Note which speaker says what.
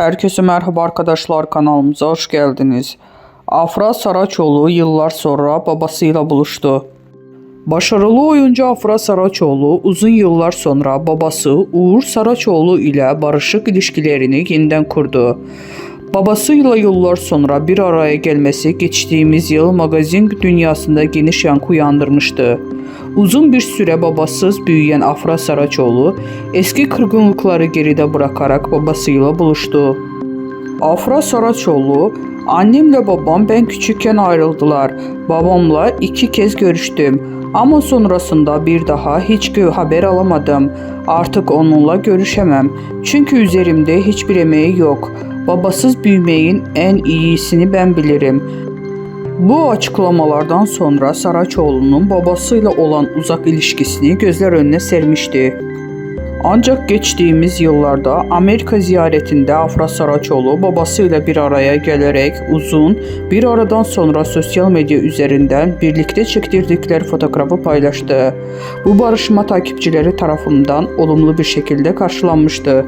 Speaker 1: Herkese merhaba arkadaşlar, kanalımıza hoş geldiniz. Afra Saraçoğlu yıllar sonra babasıyla buluştu. Başarılı oyuncu Afra Saraçoğlu uzun yıllar sonra babası Uğur Saraçoğlu ile barışık ilişkilerini yeniden kurdu. Babasıyla yıllar sonra bir araya gelmesi geçtiğimiz yıl magazin dünyasında geniş yankı uyandırmıştı. Uzun bir süre babasız büyüyen Afra Saraçoğlu eski kırgınlıkları geride bırakarak babasıyla buluştu. Afra Saraçoğlu, "Annemle babam ben küçükken ayrıldılar. Babamla 2 kez görüştüm ama sonrasında bir daha hiç haber alamadım. Artık onunla görüşemem. Çünkü üzerimde hiçbir emeği yok. Babasız büyümeyin en iyisini ben bilirim." Bu açıklamalardan sonra Saraçoğlu'nun babasıyla olan uzak ilişkisini gözler önüne sermişti. Ancak geçtiğimiz yıllarda Amerika ziyaretinde Afra Saraçoğlu babasıyla bir araya gelerek uzun bir aradan sonra sosyal medya üzerinden birlikte çektirdikleri fotoğrafı paylaştı. Bu barışma takipçileri tarafından olumlu bir şekilde karşılanmıştı.